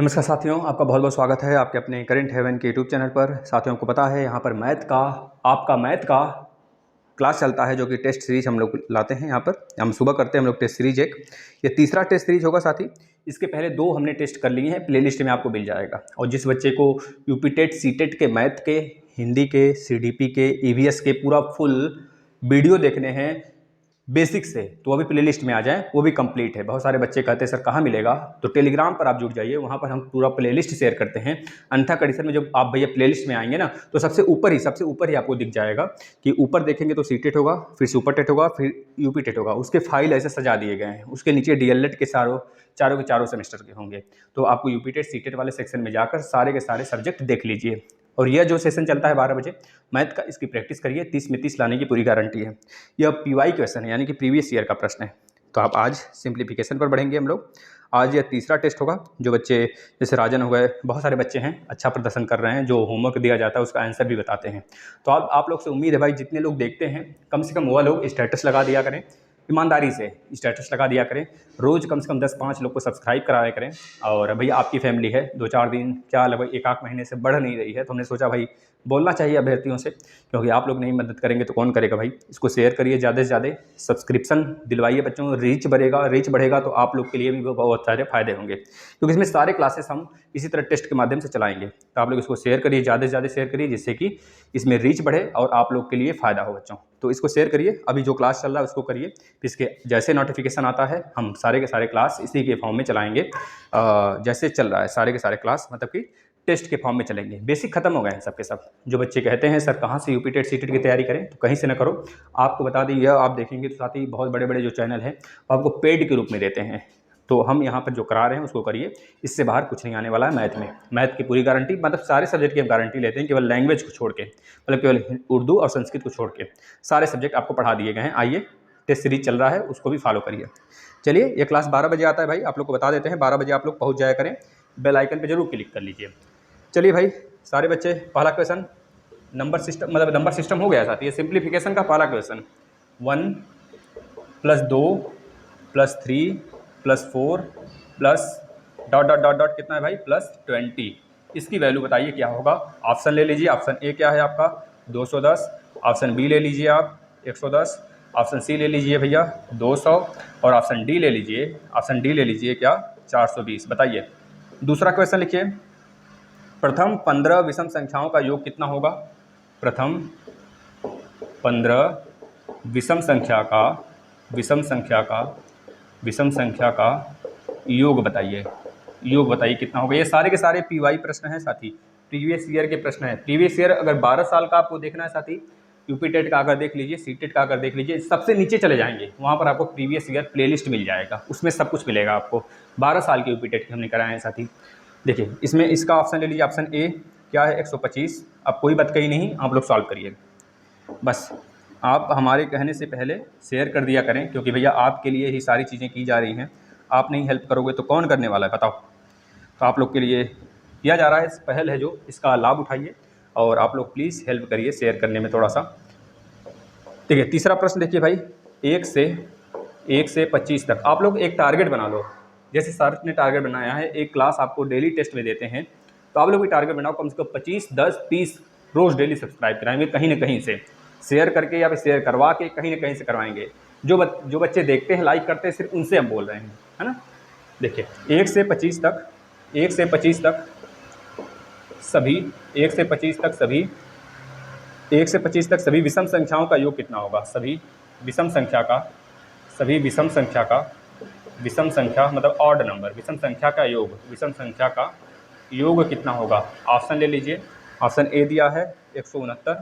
नमस्कार साथियों, आपका बहुत बहुत स्वागत है आपके अपने करेंट हेवन के यूट्यूब चैनल पर। साथियों को पता है यहाँ पर आपका मैथ का क्लास चलता है, जो कि टेस्ट सीरीज हम लोग लाते हैं। यहाँ पर हम सुबह करते हैं हम लोग टेस्ट सीरीज एक। ये तीसरा टेस्ट सीरीज होगा साथी। इसके पहले 2 हमने टेस्ट कर लिए हैं, प्लेलिस्ट में आपको मिल जाएगा। और जिस बच्चे को यूपी टेट, सी टेट के मैथ के, हिंदी के, सीडीपी के, ईवीएस के पूरा फुल वीडियो देखने हैं बेसिक से, तो अभी प्लेलिस्ट में आ जाएं, वो भी कंप्लीट है। बहुत सारे बच्चे कहते हैं सर कहाँ मिलेगा, तो टेलीग्राम पर आप जुड़ जाइए, वहाँ पर हम पूरा प्लेलिस्ट शेयर करते हैं। अन्यथा कंडीशन में जब आप भैया प्लेलिस्ट में आएंगे ना, तो सबसे ऊपर ही आपको दिख जाएगा कि ऊपर देखेंगे तो सी टेट होगा, फिर सुपर टेट होगा, फिर यूपी टेट होगा। उसके फाइल ऐसे सजा दिए गए हैं। उसके नीचे डीएलएड के चारों के चारों सेमेस्टर के होंगे। तो आपको यूपी टेट, सी टेट वाले सेक्शन में जाकर सारे के सारे सब्जेक्ट देख लीजिए। और यह जो सेशन चलता है 12 बजे मैथ का, इसकी प्रैक्टिस करिए। 30 में 30 लाने की पूरी गारंटी है। यह पीवाई क्वेश्चन है, यानी कि प्रीवियस ईयर का प्रश्न है। तो आप आज सिंप्लीफिकेशन पर बढ़ेंगे हम लोग। आज यह तीसरा टेस्ट होगा। जो बच्चे जैसे राजन हो गए, बहुत सारे बच्चे हैं अच्छा प्रदर्शन कर रहे हैं, जो होमवर्क दिया जाता है उसका आंसर भी बताते हैं। तो आप लोग से उम्मीद है भाई, जितने लोग देखते हैं कम से कम वह लोग स्टेटस लगा दिया करें, ईमानदारी से स्टेटस लगा दिया करें। रोज़ कम से कम 10-5 लोग को सब्सक्राइब कराया करें। और भैया आपकी फैमिली है, 2-4 दिन क्या लगभग 1-8 महीने से बढ़ नहीं रही है, तो हमने सोचा भाई बोलना चाहिए अभ्यर्थियों से, क्योंकि आप लोग नहीं मदद करेंगे तो कौन करेगा भाई। इसको शेयर करिए ज़्यादा से ज़्यादा, सब्सक्रिप्शन दिलवाइए बच्चों को। रीच बढ़ेगा तो आप लोग के लिए भी बहुत सारे फायदे होंगे, क्योंकि इसमें सारे क्लासेस हम इसी तरह टेस्ट के माध्यम से चलाएंगे। तो आप लोग इसको शेयर करिए, ज़्यादा से ज़्यादा शेयर करिए, जिससे कि इसमें रीच बढ़े और आप लोग के लिए फ़ायदा हो बच्चों। तो इसको शेयर करिए। अभी जो क्लास चल रहा है उसको करिए, इसके जैसे नोटिफिकेशन आता है हम सारे के सारे क्लास इसी के फॉर्म में चलाएंगे। जैसे चल रहा है सारे के सारे क्लास, मतलब कि टेस्ट के फॉर्म में चलेंगे। बेसिक खत्म हो गए हैं सबके सब। जो बच्चे कहते हैं सर कहाँ से यूपी टेट, सी टेट की तैयारी करें, तो कहीं से ना करो। आपको बता दें, यह आप देखेंगे तो साथ ही बहुत बड़े बड़े जो चैनल हैं वो आपको पेड के रूप में देते हैं। तो हम यहाँ पर जो करा रहे हैं उसको करिए। इससे बाहर कुछ नहीं आने वाला है मैथ में। मैथ की पूरी गारंटी, मतलब सारे सब्जेक्ट की हम गारंटी लेते हैं, केवल लैंग्वेज को छोड़ के, मतलब केवल उर्दू और संस्कृत को छोड़ के सारे सब्जेक्ट आपको पढ़ा दिए गए हैं। आइए, टेस्ट सीरीज चल रहा है, उसको भी फॉलो करिए। चलिए, ये क्लास 12 बजे आता है भाई, आप लोग को बता देते हैं। 12 बजे आप लोग पहुँच जाया करें। बेल आइकन पर जरूर क्लिक कर लीजिए। चलिए भाई, सारे बच्चे, पहला क्वेश्चन नंबर सिस्टम, मतलब नंबर सिस्टम हो गया साथ। ये सिंप्लीफिकेशन का पहला question. 1 + 2 + 3 + 4 plus dot dot dot dot कितना है भाई, +20। इसकी वैल्यू बताइए क्या होगा। ऑप्शन ले लीजिए। ऑप्शन ए क्या है आपका, 210। ऑप्शन बी ले लीजिए आप, 110। ऑप्शन सी ले लीजिए भैया, 200। और ऑप्शन डी ले लीजिए क्या, 420। बताइए। दूसरा क्वेश्चन लिखिए। प्रथम 15 विषम संख्याओं का योग कितना होगा। प्रथम 15 विषम संख्या का योग बताइए। कितना होगा। ये सारे के सारे पीवाई प्रश्न हैं साथी, प्रीवियस ईयर के प्रश्न हैं। प्रीवियस ईयर अगर 12 साल का आपको देखना है साथी, यूपी टेट का अगर देख लीजिए, सी टेट का अगर देख लीजिए, सबसे नीचे चले जाएंगे, वहाँ पर आपको प्रीवियस ईयर प्लेलिस्ट मिल जाएगा, उसमें सब कुछ मिलेगा आपको। 12 साल के यूपी टेट के हमने कराए हैं साथी। देखिए, इसमें इसका ऑप्शन ले लीजिए। ऑप्शन ए क्या है, 125। अब कोई बात कही नहीं, आप लोग सॉल्व करिए बस। आप हमारे कहने से पहले शेयर कर दिया करें, क्योंकि भैया आपके लिए ही सारी चीज़ें की जा रही हैं। आप नहीं हेल्प करोगे तो कौन करने वाला है बताओ। तो आप लोग के लिए किया जा रहा है, पहल है जो, इसका लाभ उठाइए और आप लोग प्लीज़ हेल्प करिए शेयर करने में थोड़ा सा। देखिए, तीसरा प्रश्न देखिए भाई। 1 से 25 तक आप लोग एक टारगेट बना लो। जैसे सर ने टारगेट बनाया है, एक क्लास आपको डेली टेस्ट में देते हैं, तो आप लोग भी टारगेट बनाओ, कम से कम 25, 10, 30 रोज़ डेली सब्सक्राइब कराएंगे कहीं ना कहीं से, शेयर करके या फिर शेयर करवा के कहीं ना कहीं से करवाएंगे। जो बच्चे देखते हैं, लाइक करते हैं, सिर्फ उनसे हम बोल रहे हैं, है ना। देखिए, 1 से 25 तक सभी 1 से 25 तक सभी विषम संख्याओं का योग कितना होगा। सभी विषम संख्या मतलब ऑड नंबर, विषम संख्या का योग कितना होगा। ऑप्शन ले लीजिए। ऑप्शन ए दिया है 169।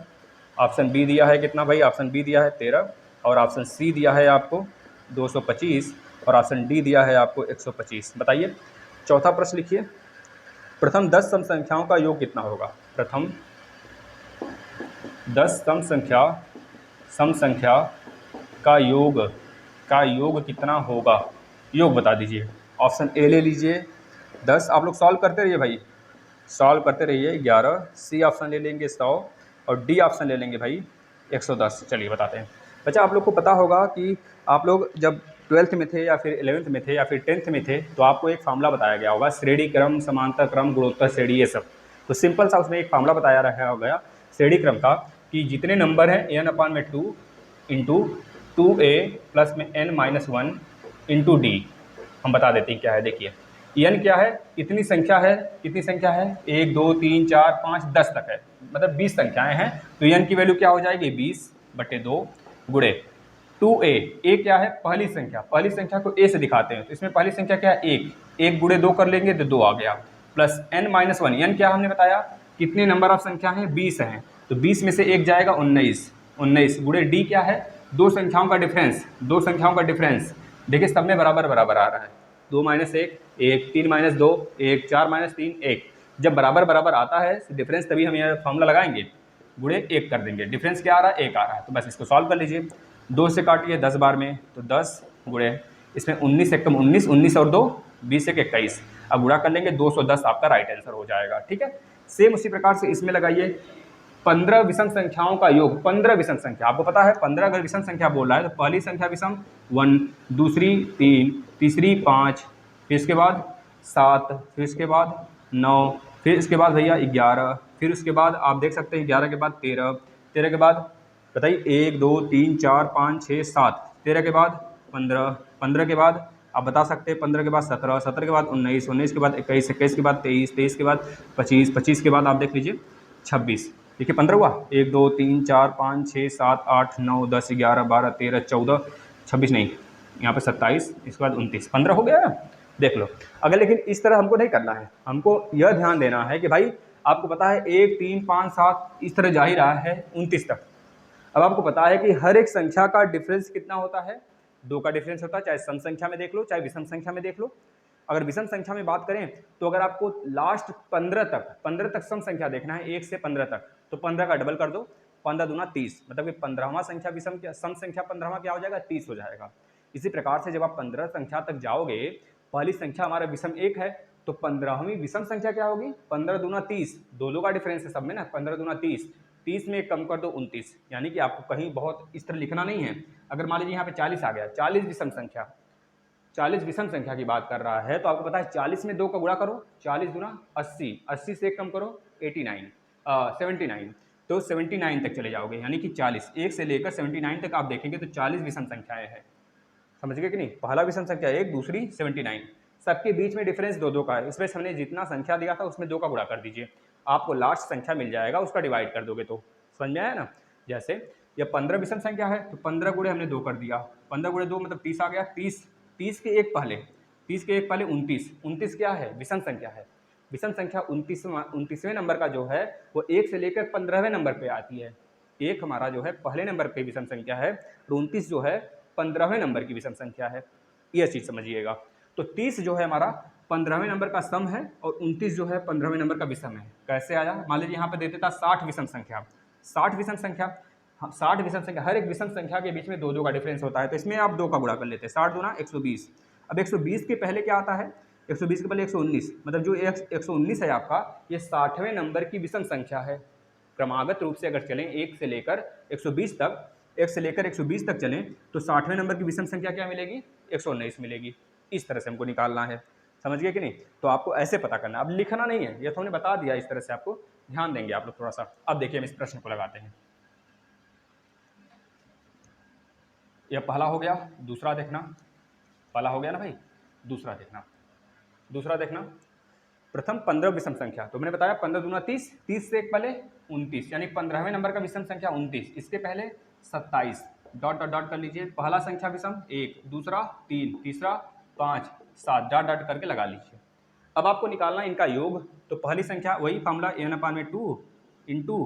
ऑप्शन बी दिया है कितना भाई, ऑप्शन बी दिया है 13। और ऑप्शन सी दिया है आपको 225। और ऑप्शन डी दिया है आपको 125। बताइए। चौथा प्रश्न लिखिए। प्रथम 10 सम संख्याओं का योग कितना होगा। प्रथम 10 सम संख्या का योग कितना होगा। योग बता दीजिए। ऑप्शन ए ले लीजिए 10। आप लोग सॉल्व करते रहिए भाई, सॉल्व करते रहिए। 11। सी ऑप्शन ले लेंगे 100। और डी ऑप्शन ले लेंगे भाई 110। चलिए बताते हैं। बच्चा, आप लोग को पता होगा कि आप लोग जब 12th में थे या फिर 11th में थे या फिर 10th में थे तो आपको एक फार्मूला बताया गया होगा, श्रेणी क्रम, समांतर क्रम, गुणोत्तर श्रेणी, ये सब। तो सिंपल सा उसमें एक फार्मूला बताया रहा गया श्रेणी क्रम का कि जितने नंबर हैं n/2 इंटू 2a प्लस में n-1 इंटू डी। हम बता देते हैं क्या है। देखिए n क्या है, कितनी संख्या है, कितनी संख्या है, 1 2 3 4 5 10 तक है, मतलब 20 संख्याएं हैं। तो n की वैल्यू क्या हो जाएगी, 20/2 गुणे 2a। a क्या है, पहली संख्या, पहली संख्या को a से दिखाते हैं, तो इसमें पहली संख्या क्या है, 1, 1 गुणे 2 कर लेंगे तो 2 आ गया, प्लस n-1। n क्या हमने बताया, कितने नंबर ऑफ संख्या है, 20 हैं, तो 20 में से 1 जाएगा 19 गुणे d क्या है, दो संख्याओं का डिफरेंस, दो संख्याओं का डिफरेंस। देखिए सब में बराबर बराबर आ रहा है, 2 - 1 1, 3 - 2 1, 4 - 3 1। जब बराबर बराबर आता है डिफरेंस, तभी हम यह फॉर्मूला लगाएंगे, गुणे 1 कर देंगे। डिफरेंस क्या आ रहा है, 1 आ रहा है, तो बस इसको सॉल्व कर लीजिए। 2 से काटिए 10 बार में, तो 10 गुणे इसमें 19 एकम 19, 19 और 2 20 एक 21। अब गुणा कर लेंगे, 210 आपका राइट आंसर हो जाएगा। ठीक है, सेम उसी प्रकार से इसमें लगाइए 15 विषम संख्याओं का योग, 15 विषम संख्या। आपको पता है 15 अगर विषम संख्या बोल रहा है तो पहली संख्या विषम 1, दूसरी 3, तीसरी 5, फिर इसके बाद 7, फिर इसके बाद 9, फिर इसके बाद भैया 11, फिर उसके बाद आप देख सकते हैं 11 के बाद 13, 13 के बाद बताइए 1 2 3 4 5 6 7, 13 के बाद 15, 15 के बाद आप बता सकते हैं 15 के बाद 17, 17 के बाद 19, 19 के बाद 21, 21 के बाद 23, 23 के बाद 25, 25 के बाद आप देख लीजिए 26। देखिए 15 हुआ, 1 2 3 4 5 6 7 8 9 10 11 12 13 14, 26 नहीं, यहाँ पे 27, इसके बाद 29, 15 हो गया। देख लो, अगर लेकिन इस तरह हमको नहीं करना है, हमको यह ध्यान देना है कि भाई आपको पता है 1 3 5 7 इस तरह जा ही रहा है 29 तक। अब आपको पता है कि हर एक संख्या का डिफरेंस कितना होता है, 2 का डिफरेंस होता है, चाहे सम संख्या में देख लो चाहे विषम संख्या में देख लो। अगर विषम संख्या में बात करें तो अगर आपको लास्ट 15 तक सम संख्या देखना है, 1 से 15 तक, तो 15 का डबल कर दो, 15 दूना 30, मतलब कि 15वां संख्या विषम सम संख्या 15वां क्या हो जाएगा, 30 हो जाएगा। इसी प्रकार से जब आप 15 संख्या तक जाओगे, पहली संख्या हमारा विषम 1 है, तो 15वीं विषम संख्या क्या होगी, 15 दूना 30, दो का डिफरेंस है सब में ना, 15 दूना 30, 30 में कम कर दो 29, यानी कि आपको कहीं बहुत इस तरह लिखना नहीं है। अगर मान लीजिए यहाँ पे 40 आ गया, 40 विषम संख्या, 40 विषम संख्या की बात कर रहा है, तो आपको पता है 40 में 2 का गुणा करो, 40 गुना 80, 80 से कम करो 79, तो 79 तक चले जाओगे, यानी कि 40, 1 से लेकर 79 तक आप देखेंगे तो 40 विषम संख्याएं हैं। समझ गए कि नहीं, पहला विषम संख्या 1, दूसरी 79, सबके बीच में डिफरेंस 2 का है। इसमें हमने जितना संख्या दिया था उसमें 2 का गुणा कर दीजिए, आपको लास्ट संख्या मिल जाएगा, उसका डिवाइड कर दोगे तो समझ में आया ना। जैसे ये 15 विषम संख्या है तो 15 गुणे हमने 2 कर दिया, 15 गुणे 2 मतलब 30 आ गया, 30 के एक पहले 29, 29 क्या है, विषम संख्या है। विषम संख्या 29वें नंबर का जो है वो 1 से लेकर 15वें नंबर पे आती है। एक हमारा जो है पहले नंबर पे विषम संख्या है, तो 29 जो है 15वें नंबर की विषम संख्या है, यह चीज़ समझिएगा। तो 30 जो है हमारा 15वें नंबर का सम है और 29 जो है 15वें नंबर का विषम है। कैसे आया, मान लीजिए यहाँ पे देते था 60 विषम संख्या, 60 विषम संख्या, 60 विषम संख्या, हर एक विषम संख्या के बीच में 2 का डिफरेंस होता है, तो इसमें आप 2 का गुणा कर लेते हैं, 60 दूना 120। अब 120 के पहले क्या आता है, 120 के पहले 119, मतलब जो 119 है आपका, ये 60वें नंबर की विषम संख्या है। क्रमागत रूप से अगर चलें 1 से लेकर 120 तक, 1 से लेकर 120 तक चलें तो 60वें नंबर की विषम संख्या क्या मिलेगी, 119 मिलेगी। इस तरह से हमको निकालना है, समझ गए कि नहीं। तो आपको ऐसे पता करना, अब लिखना नहीं है, ये तो हमने बता दिया, इस तरह से आपको ध्यान देंगे आप लोग थोड़ा सा। अब देखिए हम इस प्रश्न को लगाते हैं, यह पहला हो गया, दूसरा देखना, पहला हो गया ना भाई, दूसरा देखना, दूसरा देखना। प्रथम 15 विषम संख्या, तो मैंने बताया 15 दूना 30, 30 से एक पहले 29, यानी 15वें नंबर का विषम संख्या 29, इसके पहले 27, डॉट डॉट डॉट कर लीजिए, पहला संख्या विषम 1, दूसरा 3, तीसरा 5, 7, डॉट डॉट करके लगा लीजिए। अब आपको निकालना इनका योग, तो पहली संख्या वही formula n/2 into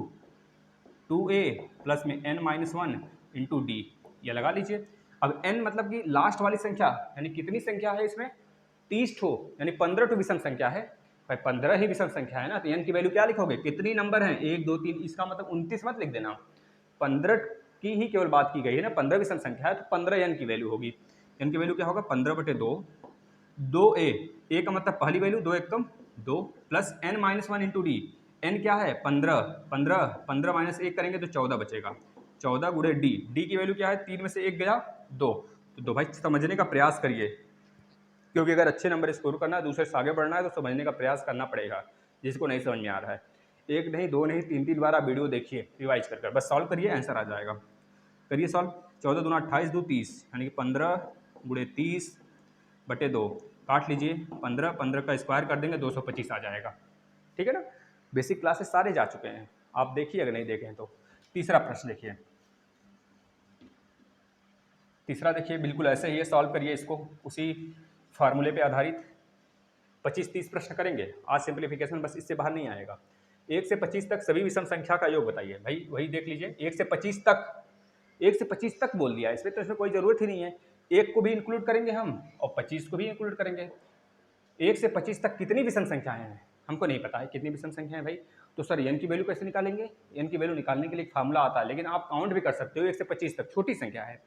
2a plus में n-1 इंटू डी, ये लगा लीजिए। अब n मतलब कि लास्ट वाली संख्या, यानी कितनी संख्या है इसमें, 30 ठो, यानी 15 ठो विषम संख्या है भाई, 15 ही विषम संख्या है ना, तो n की वैल्यू क्या लिखोगे, कितनी नंबर है, 1 2 3, इसका मतलब 29 मत लिख देना, 15 की ही केवल बात की गई है ना, 15 विषम संख्या है तो 15 n की वैल्यू होगी। n की वैल्यू क्या होगा, 15/2, 2a, a का मतलब पहली वैल्यू 2 एकम 2 plus n-1 into D, n क्या है 15, 15 माइनस 1 करेंगे तो 14 बचेगा, 14 गुणे डी, डी की वैल्यू क्या है, 3 में से 1 गया 2, तो भाई समझने का प्रयास करिए, क्योंकि अगर अच्छे नंबर स्कोर करना है, दूसरे से आगे बढ़ना है, तो समझने का प्रयास करना पड़ेगा जिसको नहीं समझ में आ रहा है। एक नहीं, दो नहीं, तीन तीन बार आप वीडियो देखिए रिवाइज कर, बस सॉल्व करिए, आंसर आ जाएगा। करिए सॉल्व। 14 दूना 28, 2 30, यानी कि 15 गुणे 30/2 काट लीजिए। 15 15 का स्क्वायर कर देंगे 225 आ जाएगा। ठीक है ना। बेसिक क्लासेस सारे जा चुके हैं, आप देखिए अगर नहीं देखे हैं तो। तीसरा प्रश्न देखिए, तीसरा देखिए बिल्कुल ऐसे ही है, सॉल्व करिए इसको उसी फार्मूले पे आधारित। 25-30 प्रश्न करेंगे आज सिंप्लीफिकेशन, बस इससे बाहर नहीं आएगा। 1 से 25 तक सभी विषम संख्या का योग बताइए। भाई वही देख लीजिए, 1 से 25 तक, 1 से 25 तक बोल दिया, इसमें तो इसमें कोई ज़रूरत ही नहीं है। 1 को भी इंक्लूड करेंगे हम और 25 को भी इंक्लूड करेंगे। 1 से 25 तक कितनी विषम संख्याएं हैं हमको नहीं पता है, कितनी विषम संख्या है भाई। तो सर एन की वैल्यू कैसे निकालेंगे? एन की वैल्यू निकालने के लिए एक फार्मूला आता है, लेकिन आप काउंट भी कर सकते हो। 1 से 25 तक छोटी संख्या है,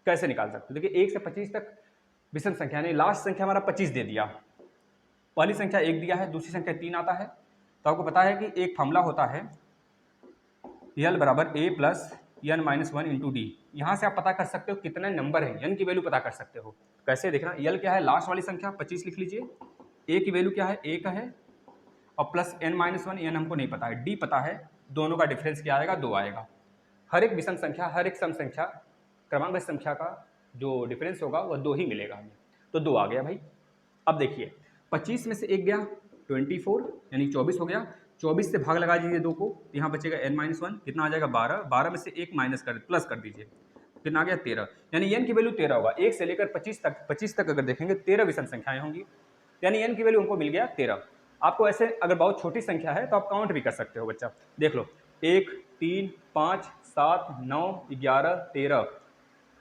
कैसे निकाल सकते हो? देखिए 1 से 25 तक विषम संख्या नहीं, लास्ट संख्या हमारा 25 दे दिया, पहली संख्या 1 दिया है, दूसरी संख्या 3 आता है। तो आपको पता है कि एक फार्मूला होता है यल बराबर a plus n minus 1 into d. यहाँ से आप पता कर सकते हो कितने नंबर है, एन की वैल्यू पता कर सकते हो। कैसे देखना, यल क्या है, लास्ट वाली संख्या 25 लिख लीजिए, ए की वैल्यू क्या है, 1 है, और प्लस n माइनस 1, एन हमको नहीं पता है, डी पता है। दोनों का डिफरेंस क्या आएगा, 2 आएगा। हर एक विषम संख्या, हर एक सम संख्या, क्रमांक संख्या का जो डिफरेंस होगा वह 2 ही मिलेगा हमें। तो 2 आ गया भाई। अब देखिए 25 में से 1 गया 24, यानी 24 हो गया। 24 से भाग लगा दीजिए 2 को, यहाँ बचेगा n माइनस 1, कितना आ जाएगा 12। 12 में से 1 माइनस कर प्लस कर दीजिए, कितना आ गया 13, यानी n की वैल्यू 13 होगा। 1 से लेकर 25 तक अगर देखेंगे 13 विषम संख्याएं होंगी, यानी n की वैल्यू हमको मिल गया 13। आपको ऐसे अगर बहुत छोटी संख्या है तो आप काउंट भी कर सकते हो बच्चा, देख लो 1 3 5 7 9 11 13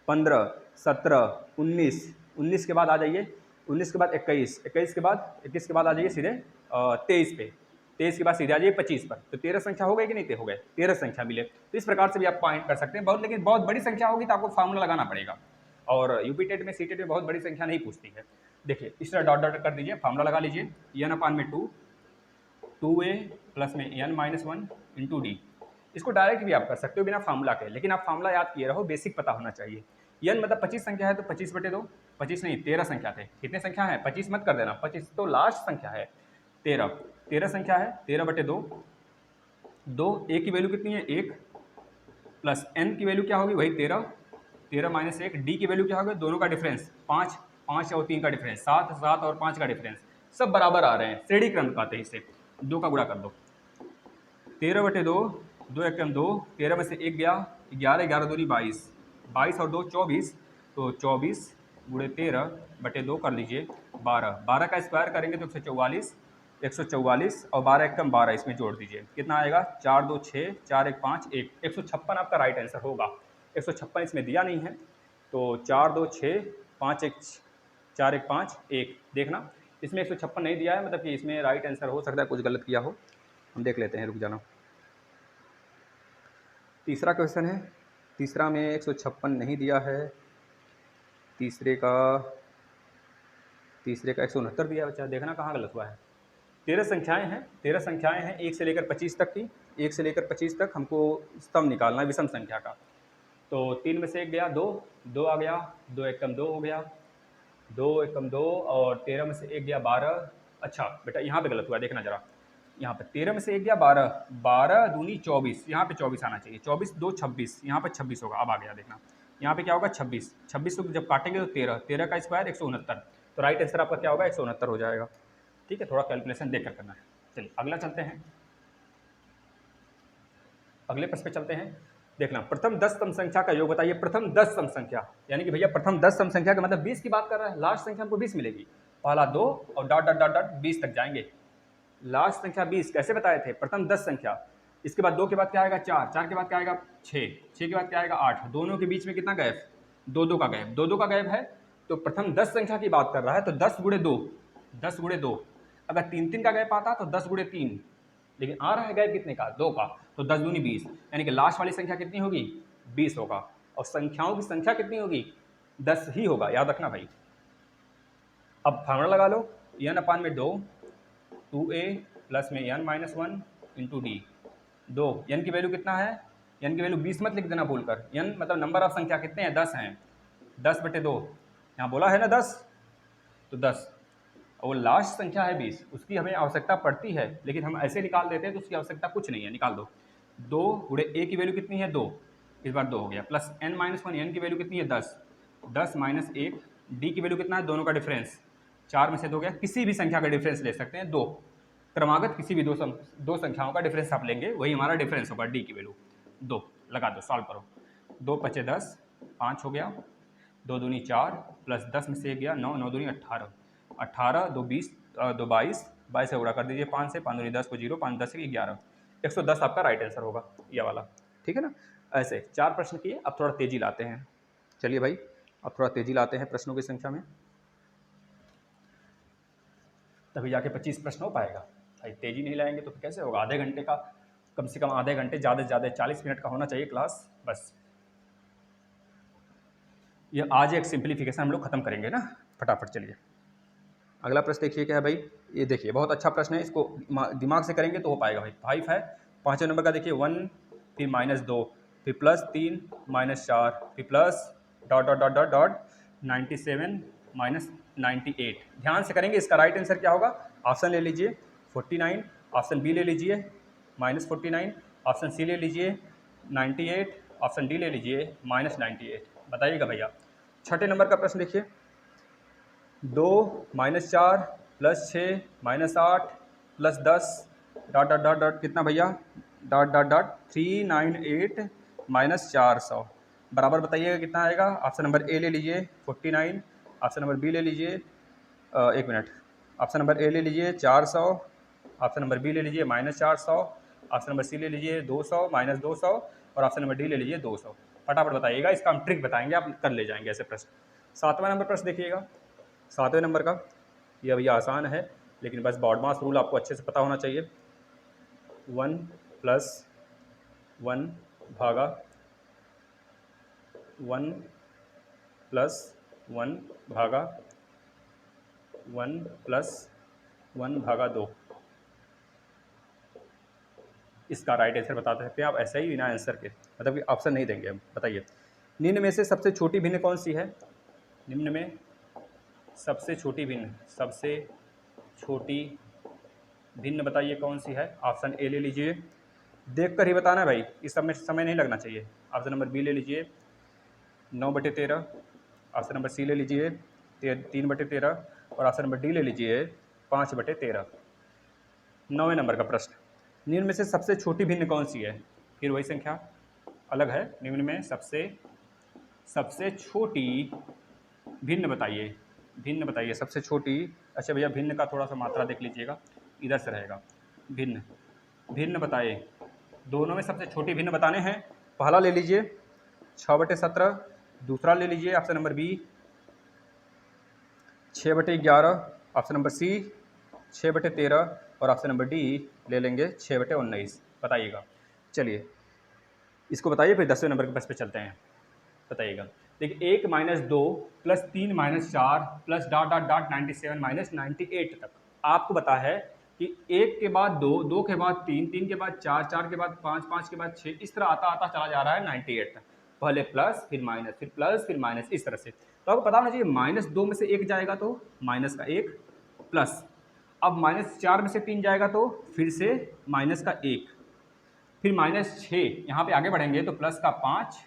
15 17 19, 19 के बाद आ जाइए, 19 के बाद 21, 21 के बाद 21 के बाद आ जाइए सीधे 23 पे, 23 के बाद सीधे आ जाइए 25 पर। तो 13 संख्या हो गई कि नहीं, हो गए 13 संख्या मिले। तो इस प्रकार से भी आप पॉइंट कर सकते हैं बहुत, लेकिन बहुत बड़ी संख्या होगी तो आपको फार्मूला लगाना पड़ेगा, और यूपी टेट में, सी टेट में बहुत बड़ी संख्या नहीं पूछती है। देखिए इस तरह डॉट डॉट कर दीजिए, फार्मूला लगा लीजिए, एन अपान में 2a प्लस में n माइनस 1 इंटू डी। इसको डायरेक्ट भी आप कर सकते हो बिना फार्मूला के, लेकिन आप फार्मूला याद किए रहो, बेसिक पता होना चाहिए। n मतलब 25 संख्या है तो 25/2, 25 नहीं 13 संख्या थे, कितने संख्या है 25 मत कर देना, 25 तो लास्ट संख्या है, 13 संख्या है, 13/2। 2 a की वैल्यू कितनी है 1, प्लस n की वैल्यू क्या होगी वही 13, 13 माइनस 1, डी की वैल्यू क्या होगी, दोनों का डिफरेंस 5, 5 और 3 का डिफरेंस 7, 7 और 5 का डिफरेंस, सब बराबर आ रहे हैं, श्रेणी क्रम कहते हैं इसे। 2 का गुणा कर दो, 13/2, 2 एकम 2, 13 में से 1 गया 11, 11 दूनी 22, 22 और 2 24, तो 24 गुणे 13/2 कर लीजिए 12, 12 का स्क्वायर करेंगे तो 144, 144 और 12 एकम 12 इसमें जोड़ दीजिए, कितना आएगा 4 2 6, 4 1 5 1, 156 आपका राइट आंसर होगा। 156 इसमें दिया नहीं है, तो 4 2 6, 5 1 4 1 5 1, देखना इसमें 156 नहीं दिया है, मतलब कि इसमें राइट आंसर हो सकता है कुछ गलत किया हो, हम देख लेते हैं, रुक जाना। तीसरा क्वेश्चन है, तीसरा में 156 नहीं दिया है, तीसरे का 169 दिया है बच्चा, देखना कहाँ गलत हुआ है। 13 संख्याएं हैं, 13 संख्याएं हैं 1 से लेकर 25 तक की, 1 से लेकर 25 तक हमको स्तंभ निकालना है विषम संख्या का। तो 3 में से 1 गया 2, 2 आ गया, 2 एकम 2 हो गया, 2 एकम 2, और 13 में से 1 गया 12। अच्छा बेटा यहाँ पे गलत हुआ, देखना जरा, यहाँ पे 13 में से 1 गया 12, 12 दूनी 24, यहाँ पे 24 आना चाहिए, 24 2 26, यहाँ पे 26 होगा, अब आ गया देखना, यहाँ पे क्या होगा 26, 26 को जब काटेंगे तो 13, 13 का स्क्वायर 169, तो राइट आंसर आपका क्या होगा 169 हो जाएगा। ठीक है, थोड़ा कैलकुलेशन देख कर करना है। चलिए अगला चलते हैं, अगले प्रश्न पे चलते हैं। देखना, प्रथम 10 सम संख्या का योग बताइए। प्रथम 10 सम संख्या, यानी कि भैया प्रथम 10 सम संख्या का मतलब 20 की बात कर रहा है, लास्ट संख्या हमको 20 मिलेगी, पहला 2 और डॉट डॉट डॉट डॉट 20 तक जाएंगे, लास्ट संख्या 20 कैसे बताए थे, प्रथम 10 संख्या। इसके बाद 2 के बाद क्या आएगा 4, 4 के बाद क्या आएगा 6, 6 के बाद क्या आएगा 8, दोनों के बीच में कितना गैप, 2 का गैप, 2 का गैप है, तो प्रथम 10 संख्या की बात कर रहा है, तो 10 गुणे 2, 10 गुणे 2, अगर 3 का गैप आता तो 10 गुणे 3, लेकिन आ रहा है गैप कितने का 2 का, तो 10 दूनी 20, यानी कि लास्ट वाली संख्या कितनी होगी 20 होगा, और संख्याओं की संख्या कितनी होगी 10 ही होगा, याद रखना भाई। अब फार्मूला लगा लो, n अपान में 2, 2a प्लस में n minus 1 into D. 2 n की वैल्यू कितना है, n की वैल्यू 20 मत लिख देना भूलकर, n मतलब नंबर ऑफ संख्या कितने हैं 10 हैं, 10/2, यहाँ बोला है ना 10, तो 10। और वो लास्ट संख्या है 20, उसकी हमें आवश्यकता पड़ती है, लेकिन हम ऐसे निकाल देते हैं तो उसकी आवश्यकता कुछ नहीं है, निकाल दो। 2 गुणे ए की वैल्यू कितनी है 2, इस बार 2 हो गया, प्लस n-1, n की वैल्यू कितनी है 10, 10 माइनस 1, डी की वैल्यू कितना है, दोनों का डिफरेंस 4 में से 2 गया, किसी भी संख्या का डिफरेंस ले सकते हैं 2, क्रमागत किसी भी दो संख्याओं का डिफरेंस आप लेंगे, वही हमारा डिफरेंस होगा, डी की वैल्यू 2 लगा दो, सॉल्व करो। 2 पचे 10, 5 हो गया, 2 दूनी 4, प्लस 10 में से 1 गया 9, 9 दूनी 18, 18 2 20 2 22, 22 से गुणा कर दीजिए 5 से, 5 दूनी 10 को 0, 5 10 11, 110 आपका राइट आंसर होगा ये वाला, ठीक है ना। ऐसे 4 प्रश्न किए, अब थोड़ा तेजी लाते हैं, चलिए भाई अब थोड़ा तेजी लाते हैं प्रश्नों की संख्या में, तभी जाके 25 प्रश्न हो पाएगा। भाई तेजी नहीं लाएंगे तो फिर कैसे होगा, आधे घंटे का, कम से कम आधे घंटे, ज़्यादा से ज़्यादा 40 मिनट का होना चाहिए क्लास, बस। ये आज एक सिंप्लीफिकेशन हम लोग खत्म करेंगे ना, फटाफट। चलिए अगला प्रश्न देखिए क्या है भाई, ये देखिए बहुत अच्छा प्रश्न है, इसको दिमाग से करेंगे तो हो पाएगा भाई। 5 है, 5वें नंबर का देखिए 1, फिर -2, फिर +3, -4, फिर plus dot dot dot dot dot 97 -98। ध्यान से करेंगे, इसका राइट आंसर क्या होगा, ऑप्शन ले लीजिए 49, ऑप्शन बी ले लीजिए -49, ऑप्शन सी ले लीजिए 98, ऑप्शन डी ले लीजिए -98। बताइएगा भैया। 6ठे नंबर का प्रश्न देखिए, 2 -4 +6 -8 +10 डॉट डॉट डॉट डॉट कितना भैया, डॉट डॉट डॉट 398 -400 बराबर बताइएगा कितना आएगा। ऑप्शन नंबर ए ले लीजिए 49, ऑप्शन नंबर बी ले लीजिए 1 मिनट, ऑप्शन नंबर ए ले लीजिए 400, ऑप्शन नंबर बी ले लीजिए -400, ऑप्शन नंबर सी ले लीजिए 200 -200 और ऑप्शन नंबर डी ले लीजिए 200। फटाफट बताइएगा, इसका हम ट्रिक बताएंगे, आप कर ले जाएंगे ऐसे प्रश्न। 7वां नंबर प्रश्न देखिएगा, 7वें नंबर का, यह भैया आसान है, लेकिन बस बॉड मास रूल आपको अच्छे से पता होना चाहिए। 1 + 1 भागा 1 + 1 भागा 1 + 1 भागा 2, इसका राइट आंसर बता सकते हैं आप ऐसा ही बिना आंसर के, मतलब कि ऑप्शन नहीं देंगे हम। बताइए निम्न में से सबसे छोटी भिन्न कौन सी है, निम्न में सबसे छोटी भिन्न, सबसे छोटी भिन्न बताइए कौन सी है। ऑप्शन ए ले लीजिए, देख कर ही बताना भाई, इस सब में समय नहीं लगना चाहिए। ऑप्शन नंबर बी ले लीजिए 9/13, ऑप्शन नंबर सी ले लीजिए 3/13 और ऑप्शन नंबर डी ले लीजिए 5/13। 9वें नंबर का प्रश्न, निम्न में से सबसे छोटी भिन्न कौन सी है, फिर वही संख्या अलग है, निम्न में सबसे छोटी भिन्न बताइए, भिन्न बताइए सबसे छोटी। अच्छा भैया भिन्न का थोड़ा सा मात्रा देख लीजिएगा, इधर से रहेगा, भिन्न भिन्न बताइए, दोनों में सबसे छोटी भिन्न बताने हैं। पहला ले लीजिए 6/17, दूसरा ले लीजिए option number B 6/11, option number C 6/13 और ऑप्शन नंबर डी ले लेंगे 6/19। बताइएगा। चलिए इसको बताइए, फिर 10वें नंबर के प्रश्न पे चलते हैं। बताइएगा, देखिए 1 - 2 + 3 - 4 प्लस डॉट डॉट डॉट 97 -98 तक आपको पता है कि 1 के बाद 2, 2 के बाद 3, 3 के बाद 4, 4 के बाद 5, 5 के बाद 6, इस तरह आता आता चला जा रहा है 98 तक। पहले प्लस फिर माइनस, फिर प्लस फिर माइनस, इस तरह से। तो आपको पता होना चाहिए -2 में से 1 जाएगा तो माइनस का 1 प्लस, अब -4 में से 3 जाएगा तो फिर से माइनस का 1, फिर -6, यहाँ पे आगे बढ़ेंगे तो प्लस का 5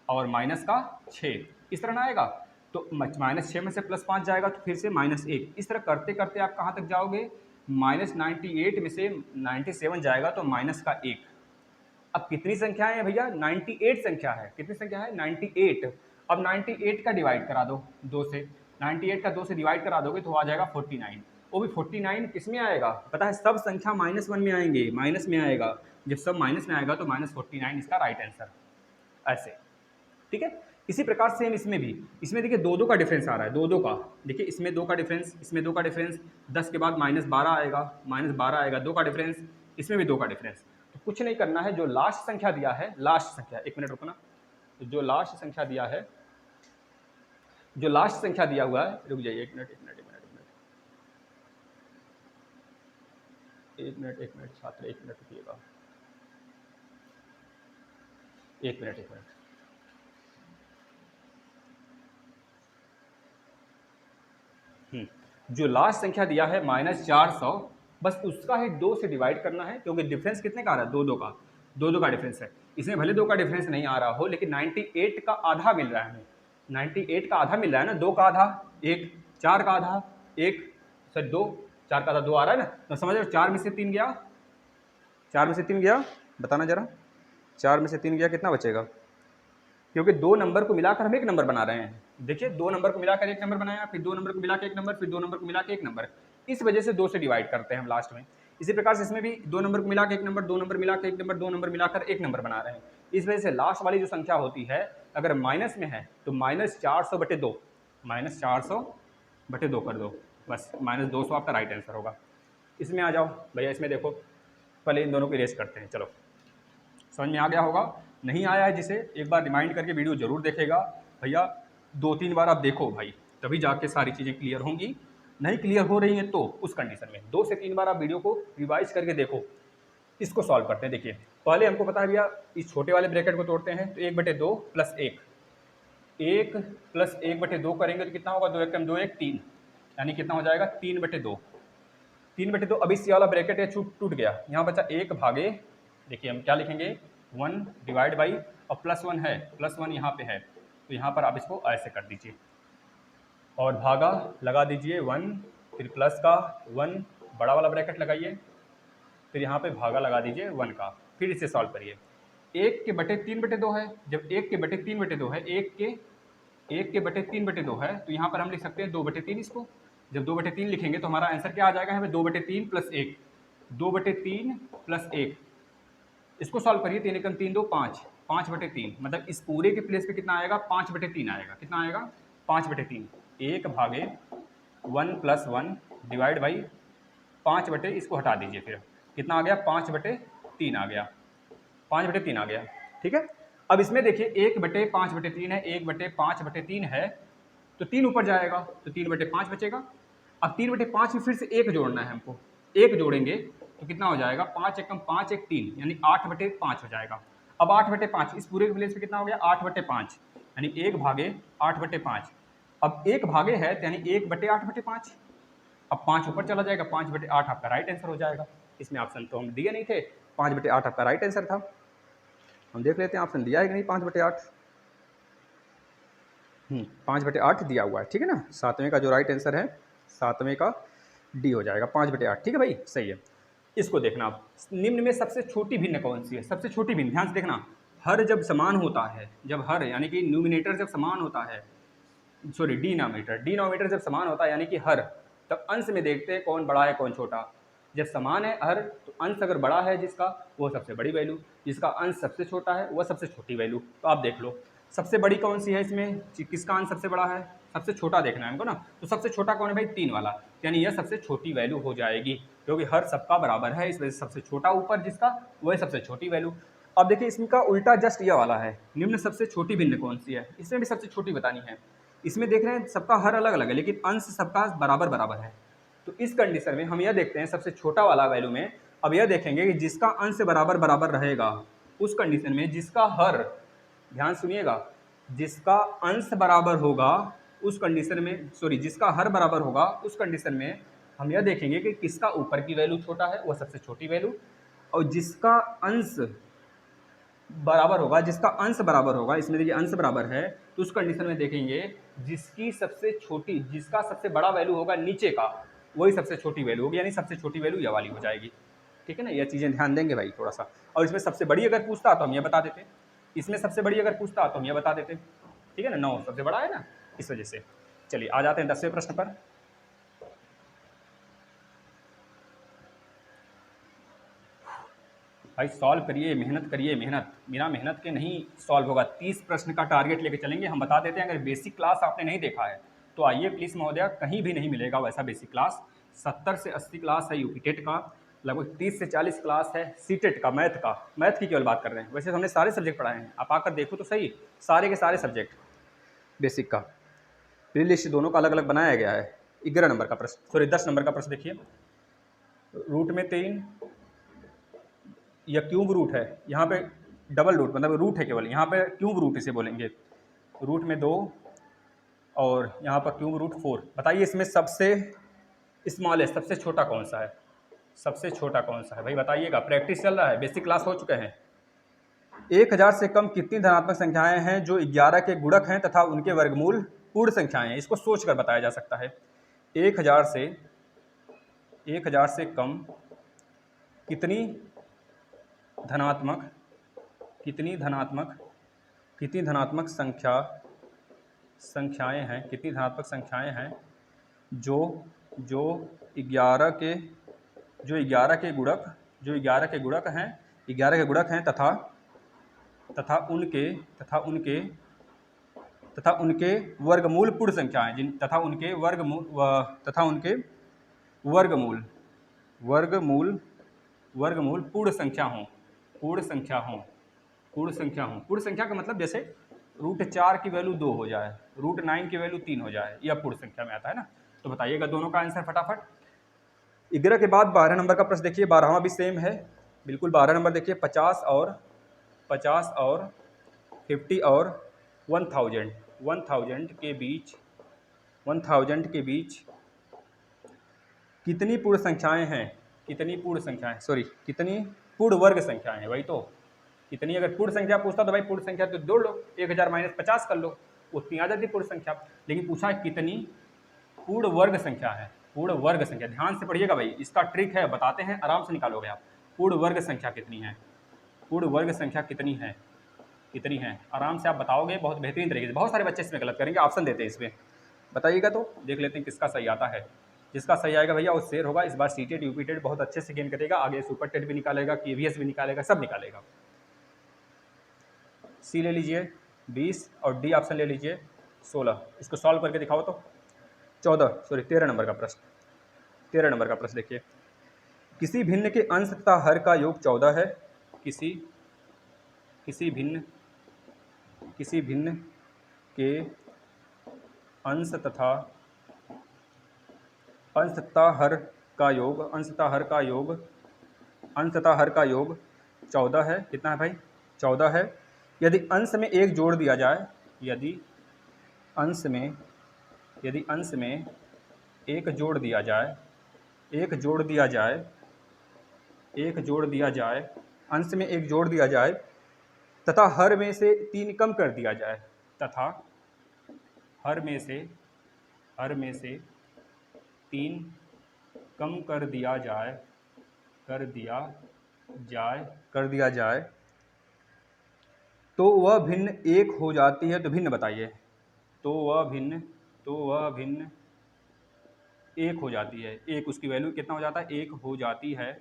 और माइनस का 6, इस तरह ना आएगा। तो -6 में से +5 जाएगा तो फिर से -1, इस तरह करते करते आप कहाँ तक जाओगे, -98 में से 97 जाएगा तो माइनस का 1। अब कितनी संख्याएं हैं भैया, 98 संख्या है, कितनी संख्या है 98। अब 98 का डिवाइड करा दो 2 से, 98 का 2 से डिवाइड करा दोगे तो आ जाएगा 49। वो भी 49 किस में आएगा पता है, सब संख्या -1 में आएंगे, माइनस में आएगा, जब सब माइनस में आएगा तो -49 इसका राइट आंसर। ऐसे ठीक है। इसी प्रकार सेम इसमें भी, इसमें देखिए 2 का डिफरेंस आ रहा है, 2 का, देखिए इसमें 2 का डिफरेंस, इसमें 2 का डिफरेंस, 10 के बाद -12 आएगा, -12 आएगा, 2 का डिफरेंस, इसमें भी 2 का डिफरेंस। तो कुछ नहीं करना है, जो लास्ट संख्या दिया है, लास्ट संख्या, 1 मिनट रुकना, तो जो लास्ट संख्या दिया है, जो लास्ट संख्या दिया हुआ है, रुक जाइए 1 minute 1 minute 1 minute 1 minute 1 minute छात्र 1 मिनट रुकिएगा, 1 मिनट 1 मिनट। जो लास्ट संख्या दिया है -400, बस उसका ही 2 से डिवाइड करना है, क्योंकि डिफरेंस कितने का आ रहा है, 2 का, 2 का डिफरेंस है। इसमें भले 2 का डिफरेंस नहीं आ रहा हो, लेकिन 98 का आधा मिल रहा है हमें, 98 का आधा मिल रहा है ना, 2 का आधा 1, 4 का आधा 1, सर 2, 4 का आधा 2 आ रहा है ना, तो समझ रहे हो 4 में से 3 गया, 4 में से 3 गया, बताना जरा, 4 में से 3 गया, कितना बचेगा? क्योंकि 2 नंबर को मिलाकर हम एक नंबर बना रहे हैं। देखिए 2 नंबर को मिलाकर एक नंबर बनाया, फिर 2 नंबर को मिलाकर एक नंबर, फिर 2 नंबर को मिलाकर एक नंबर, इस वजह से 2 से डिवाइड करते हैं हम लास्ट में। इसी प्रकार से इसमें भी 2 नंबर को मिलाकर एक नंबर, 2 नंबर मिलाकर एक नंबर, 2 नंबर मिलाकर एक नंबर बना रहे हैं। इस वजह से लास्ट वाली जो संख्या होती है, अगर माइनस में है तो -400/2, -400/2 कर दो, बस -200 आपका राइट आंसर होगा। इसमें आ जाओ भैया, इसमें देखो, पहले इन दोनों को इरेज करते हैं। चलो, समझ में आ गया होगा, नहीं आया है जिसे, एक बार रिमाइंड करके वीडियो जरूर देखेगा भैया, 2-3 बार आप देखो भाई, तभी जाके सारी चीज़ें क्लियर होंगी। नहीं क्लियर हो रही हैं तो उस कंडीशन में 2 से 3 बार आप वीडियो को रिवाइज करके देखो। इसको सॉल्व करते हैं। देखिए पहले हमको पता है भैया, इस छोटे वाले ब्रैकेट को तोड़ते हैं, तो 1/2 + 1, 1 + 1/2 करेंगे तो कितना होगा, 2 1 2 1 3, यानी कितना हो जाएगा 3/2, 3/2। अब इस वाला ब्रैकेट है टूट गया, यहाँ बचा 1 भागे, देखिए हम क्या लिखेंगे, 1 डिवाइड बाई, और +1 है, +1 यहाँ पे है, तो यहाँ पर आप इसको ऐसे कर दीजिए और भागा लगा दीजिए 1, फिर प्लस का 1, बड़ा वाला ब्रैकेट लगाइए, फिर यहाँ पे भागा लगा दीजिए 1 का, फिर इसे सॉल्व करिए। 1 के बटे 3/2 है, जब 1 के बटे 3/2 है, 1 के बटे 3/2 है, तो यहाँ पर हम लिख सकते हैं 2/3 इसको। जब 2/3 लिखेंगे तो हमारा आंसर क्या आ जाएगा, हमें 2/3 + 1, 2/3 + 1, इसको सॉल्व करिए, 3 × 3 = 5, 5/3, मतलब इस पूरे के प्लेस पे कितना आएगा, 5/3 आएगा। कितना आएगा, 5/3, 1 भागे 1 + 1 डिवाइड बाई 5 इसको हटा दीजिए, फिर कितना आ गया, 5/3 आ गया, 5/3 आ गया। ठीक है, अब इसमें देखिए 1/5/3 है, 1/5/3 है, तो 3 ऊपर जाएगा, तो 3/5 बचेगा। अब 3/5 में फिर से 1 जोड़ना है हमको, 1 जोड़ेंगे तो कितना हो जाएगा, 5 × 5 = 3, यानी 8/5 हो जाएगा। अब 8/5 इस पूरे के प्लेस पे कितना हो गया, 8/5, यानी 1 भागे 8/5। अब 1 भागे है तो यानी 1/8/5, अब 5 ऊपर चला जाएगा, 5/8 आपका राइट आंसर हो जाएगा। इसमें ऑप्शन तो हम दिए नहीं थे, 5/8 आपका राइट आंसर था। हम देख लेते हैं ऑप्शन दिया है कि नहीं, 5/8, 5/8 दिया हुआ है, ठीक है ना। 7वें का जो राइट आंसर है, 7वें का डी हो जाएगा, 5/8, ठीक है भाई, सही है। इसको देखना आप, निम्न में सबसे छोटी भिन्न कौन सी है, सबसे छोटी भिन्न, ध्यान से देखना, हर जब समान होता है, जब हर यानी कि न्यूमिनेटर जब समान होता है, सॉरी डिनोमिनेटर जब समान होता है यानी कि हर, तब अंश में देखते हैं कौन बड़ा है कौन छोटा। जब समान है हर, तो अंश अगर बड़ा है जिसका, वो सबसे बड़ी वैल्यू, जिसका अंश सबसे छोटा है वह सबसे छोटी वैल्यू। तो आप देख लो सबसे बड़ी कौन सी है इसमें, किसका अंश सबसे बड़ा है, सबसे छोटा देखना है हमको ना, तो सबसे छोटा कौन है भाई, 3 वाला, यानी यह सबसे छोटी वैल्यू हो जाएगी, क्योंकि हर सबका बराबर है, इस वजह से सबसे छोटा ऊपर जिसका, वह सबसे छोटी वैल्यू। अब देखिए इसमें का उल्टा जस्ट यह वाला है, निम्न सबसे छोटी भिन्न कौन सी है, इसमें भी सबसे छोटी बतानी है। इसमें देख रहे हैं सबका हर अलग अलग है, लेकिन अंश सबका बराबर बराबर है। तो इस कंडीशन में हम यह देखते हैं सबसे छोटा वाला वैल्यू में, अब यह देखेंगे कि जिसका अंश बराबर बराबर रहेगा, उस कंडीशन में जिसका हर, ध्यान सुनिएगा, जिसका अंश बराबर होगा उस कंडीशन में, सॉरी जिसका हर बराबर होगा उस कंडीशन में हम यह देखेंगे कि किसका ऊपर की वैल्यू छोटा है, वह सबसे छोटी वैल्यू, और जिसका अंश बराबर होगा, जिसका अंश बराबर होगा, इसमें देखिए अंश बराबर है, तो उस कंडीशन में देखेंगे जिसकी सबसे छोटी, जिसका सबसे बड़ा वैल्यू होगा नीचे का, वही सबसे छोटी वैल्यू होगी, यानी सबसे छोटी वैल्यू यह वाली हो जाएगी। ठीक है ना, यह चीज़ें ध्यान देंगे भाई थोड़ा सा। और इसमें सबसे बड़ी अगर पूछता तो हम यह बता देते, इसमें सबसे बड़ी अगर पूछता तो हम यह बता देते, ठीक है ना, 9 सबसे बड़ा है ना, इस वजह से। चलिए आ जाते हैं 10वें प्रश्न पर। भाई सॉल्व करिए, मेहनत करिए, मेहनत बिना मेहनत के नहीं सॉल्व होगा। 30 प्रश्न का टारगेट लेके चलेंगे। हम बता देते हैं अगर बेसिक क्लास आपने नहीं देखा है तो आइए प्लीज़ महोदया, कहीं भी नहीं मिलेगा वैसा बेसिक क्लास। 70 से 80 क्लास है यूपी टेट का, लगभग 30 से 40 क्लास है सी टेट का, मैथ का, मैथ की केवल बात कर रहे हैं, वैसे हमने सारे सब्जेक्ट पढ़ाए हैं, आप आकर देखो तो सही, सारे के सारे सब्जेक्ट बेसिक का प्ले लिस्ट दोनों का अलग अलग बनाया गया है। 11 नंबर का प्रश्न, सॉरी 10 नंबर का प्रश्न देखिए, रूट में 3 या क्यूब रूट है, यहाँ पे डबल रूट मतलब रूट है केवल, यहाँ पे क्यूब रूट इसे बोलेंगे, रूट में 2 और यहाँ पर क्यूब रूट 4। बताइए इसमें सबसे स्मॉलेस्ट, सबसे छोटा कौन सा है? सबसे छोटा कौन सा है भाई बताइएगा। प्रैक्टिस चल रहा है, बेसिक क्लास हो चुके हैं। 1000 से कम कितनी धनात्मक संख्याएं हैं जो 11 के गुणक हैं तथा उनके वर्गमूल पूर्ण संख्याएं हैं? इसको सोचकर बताया जा सकता है। 1000 से कम कितनी धनात्मक संख्याएं हैं, कितनी धनात्मक संख्याएं हैं जो 11 के गुणक हैं तथा उनके वर्गमूल पूर्ण संख्याएं तथा उनके वर्गमूल पूर्ण संख्या हों। पूर्ण संख्या का मतलब जैसे √4 की वैल्यू 2 हो जाए, √9 की वैल्यू 3 हो जाए, यह पूर्ण संख्या में आता है ना। तो बताइएगा दोनों का आंसर फटाफट। 11 के बाद 12 नंबर का प्रश्न देखिए। 12वां भी सेम है बिल्कुल। 12 नंबर देखिए। 50 और 50 और 50 और 1000 के बीच कितनी पूर्ण संख्याएं हैं? कितनी पूर्ण वर्ग संख्याएं हैं? वही तो, कितनी। अगर पूर्ण संख्या पूछता तो भाई पूर्ण संख्या तो जोड़ लो, 1000 - 50 कर लो, उतनी आ जाती पूर्ण संख्या। लेकिन पूछा है कितनी पूर्ण वर्ग संख्या है। पूर्ण वर्ग संख्या, ध्यान से पढ़िएगा भाई, इसका ट्रिक है, बताते हैं, आराम से निकालोगे आप। पूर्ण वर्ग संख्या कितनी है? पूर्ण वर्ग संख्या कितनी है? आराम से आप बताओगे बहुत बेहतरीन तरीके से। बहुत सारे बच्चे इसमें गलत करेंगे, ऑप्शन देते हैं इसमें, बताइएगा तो देख लेते हैं किसका सही आता है। जिसका सही आएगा भैया वो शेर होगा। इस बार सीटेड यूपीटेड बहुत अच्छे से गेन करेगा, आगे सुपर टेट भी निकालेगा, केवीएस भी निकालेगा, सब निकालेगा। सी ले लीजिए 20 और डी ऑप्शन ले लीजिए 16। इसको सॉल्व करके दिखाओ तो। 13 नंबर का प्रश्न। 13 नंबर का प्रश्न देखिए। किसी भिन्न के अंश तथा हर का योग 14 है। किसी भिन्न के अंश तथा हर का योग 14 है। कितना है भाई? 14 है। यदि अंश में एक जोड़ दिया जाए, यदि अंश में एक जोड़ दिया जाए, अंश में एक जोड़ दिया जाए तथा हर में से 3 कम कर दिया जाए, तथा हर में से 3 कम कर दिया जाए तो वह भिन्न 1 हो जाती है। तो भिन्न बताइए। तो वह भिन्न 1 हो जाती है। 1 उसकी वैल्यू कितना हो जाता है? 1 हो जाती है।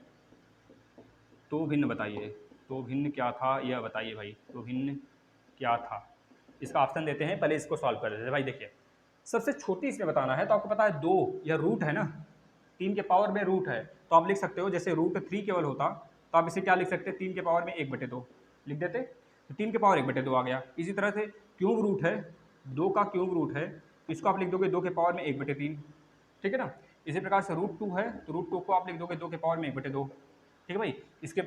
तो भिन्न बताइए। तो भिन्न क्या था यह बताइए भाई। तो भिन्न क्या था? इसका ऑप्शन देते हैं, पहले इसको सॉल्व कर देते हैं भाई। देखिए सबसे छोटी इसमें बताना है तो आपको पता है 2, यह रूट है ना, 3 के पावर में रूट है, तो आप लिख सकते हो जैसे √3 केवल होता तो आप इसे क्या लिख सकते हैं? 3 के पावर में 1/2 लिख देते, तो 3 के पावर 1/2 आ गया। इसी तरह से क्यूब रूट है, 2 का क्यूब रूट है, इसको आप लिख दोगे 2 के पावर में 1/3, ठीक है ना। इसी प्रकार से √2 है तो √2 को आप लिख दोगे 2 के पावर में 1/2, ठीक है भाई।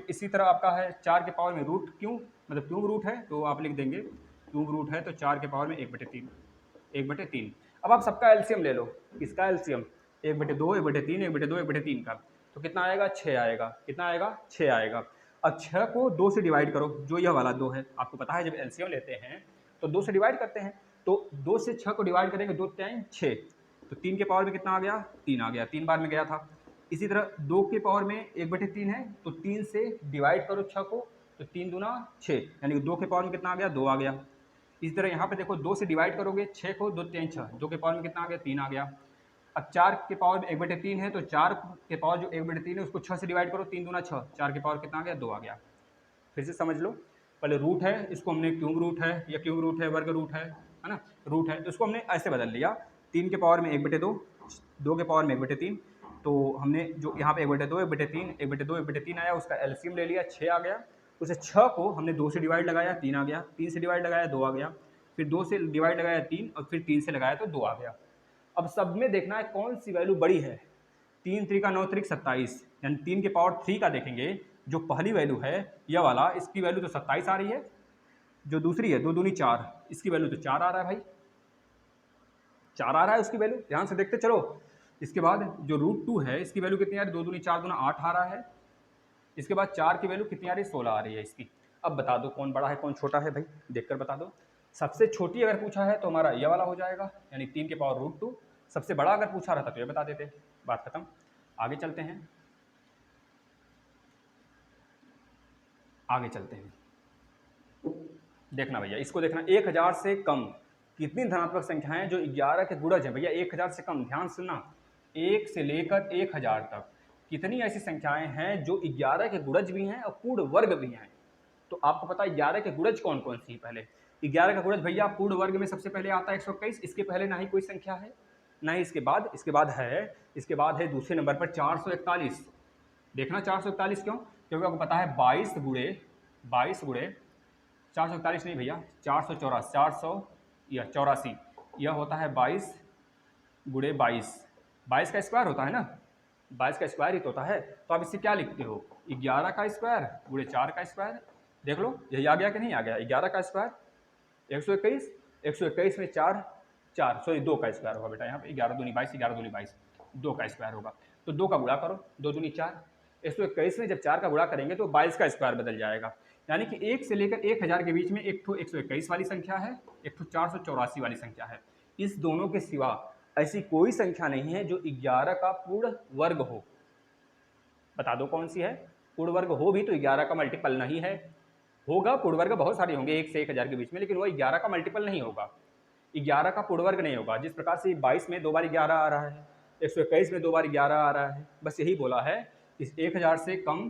इसी तरह आपका है 4 के पावर में मतलब क्यूब रूट है तो आप लिख देंगे क्यूब रूट है तो 4 के पावर में 1/3। अब आप सबका एलसीएम ले लो। इसका एलसीएम 1/2, 1/3, 1/2, 1/3 का, तो कितना आएगा? 6 आएगा। कितना आएगा? 6 आएगा। अब 6 को 2 से डिवाइड करो, जो यह वाला 2 है। आपको पता है जब एलसीएम लेते हैं तो 2 से डिवाइड करते हैं, तो 2 से 6 को डिवाइड करेंगे, 2 टाइम 6, तो 3 के पावर में कितना आ गया? 3 आ गया, 3 बार में गया था। इसी तरह 2 के पावर में 1/3 है, तो 3 से डिवाइड करो 6 को, तो 3 दूना 6, यानी 2 के पावर में कितना आ गया? 2 आ गया। इसी तरह यहाँ पे देखो 2 से डिवाइड करोगे 6 को, 2 3 6, 2 के पावर में कितना आ गया? 3 आ गया। अब 4 के पावर में 1/3 है, तो 4 के पावर जो 1/3 है उसको 6 से डिवाइड करो, 3 दूना 6, 4 के पावर कितना आ गया? 2 आ गया। फिर से समझ लो, पहले रूट है, इसको हमने क्यूब रूट है या क्यूब रूट है, वर्ग रूट है ना, रूट है, तो इसको हमने ऐसे बदल लिया। 3 के पावर में 1/2, 2 के पावर में 1/3, तो हमने जो यहाँ पे 1/2, 1/3, 1/2, 1/3 आया, उसका एलसीएम ले लिया, 6 आ गया। उसे 6 को हमने 2 से डिवाइड लगाया, 3 आ गया। 3 से डिवाइड लगाया, 2 आ गया। फिर 2 से डिवाइड लगाया 3, और फिर 3 से लगाया तो 2 आ गया। अब सब में देखना है कौन सी वैल्यू बड़ी है। 3 3 9 3 27, यानी 3 के पावर 3 का देखेंगे, जो पहली वैल्यू है यह वाला, इसकी वैल्यू तो 27 आ रही है। जो दूसरी है 2 दूनी 4, इसकी वैल्यू तो 4 आ रहा है भाई। 4 आ रहा है उसकी वैल्यू, ध्यान से देखते चलो। इसके बाद जो √2 है इसकी वैल्यू कितनी आ रही है, 2 दूनी 4 दूना 8 आ रहा है। इसके बाद 4 की वैल्यू कितनी आ रही है, 16 आ रही है इसकी। अब बता दो कौन बड़ा है कौन छोटा है भाई, देखकर बता दो। सबसे छोटी अगर पूछा है तो हमारा ये वाला हो जाएगा, यानी 3 के पावर √2। सबसे बड़ा अगर पूछा रहता तो ये बता देते, बात खत्म। आगे चलते हैं, आगे चलते हैं। देखना भैया, इसको देखना, 1000 से कम कितनी धनात्मक संख्याएं जो 11 के गुणज हैं। भैया 1000 से कम, ध्यान सुनना, 1 से लेकर 1000 तक कितनी ऐसी संख्याएं हैं जो 11 के गुणज भी हैं और पूर्ण वर्ग भी हैं। तो आपको पता है 11 के गुणज कौन कौन सी है। पहले 11 का गुणज भैया पूर्ण वर्ग में सबसे पहले आता है 121, इसके पहले ना ही कोई संख्या है ना ही इसके बाद इसके बाद है दूसरे नंबर पर 441। देखना 441 क्यों, क्योंकि आपको पता है 22 गुणे 441 नहीं भैया, 484 यह होता है 22 गुणे 22 का स्क्वायर होता है ना, 22 का स्क्वायर ही तो होता है। तो आप इससे क्या लिखते हो, 11 का स्क्वायर गुणे 4 का स्क्वायर। देख लो यही आ गया कि नहीं आ गया, 11 का स्क्वायर 121 में 4 2 का स्क्वायर होगा बेटा, यहाँ पे 11 दूनी 22, 11 दूनी 22, 2 का स्क्वायर होगा। तो 2 का गुणा करो, 2 दूनी 4, 121 में जब 4 का गुणा करेंगे तो 22 का स्क्वायर बदल जाएगा। यानी कि 1 से लेकर 1000 के बीच में एक ठो 121 वाली संख्या है, एक ठो 484 वाली संख्या है। इस दोनों के सिवा ऐसी कोई संख्या नहीं है जो 11 का पूर्ण वर्ग हो। बता दो कौन सी है। पूर्ण वर्ग हो भी तो 11 का मल्टीपल नहीं है, होगा पूर्ण वर्ग बहुत सारे होंगे 1 से 1000 के बीच में, लेकिन वह 11 का मल्टीपल नहीं होगा, 11 का पूर्ण वर्ग नहीं होगा। जिस प्रकार से 22 में 2 बार 11 आ रहा है, 121 में 2 बार 11 आ रहा है, बस यही बोला है इस 1000 से कम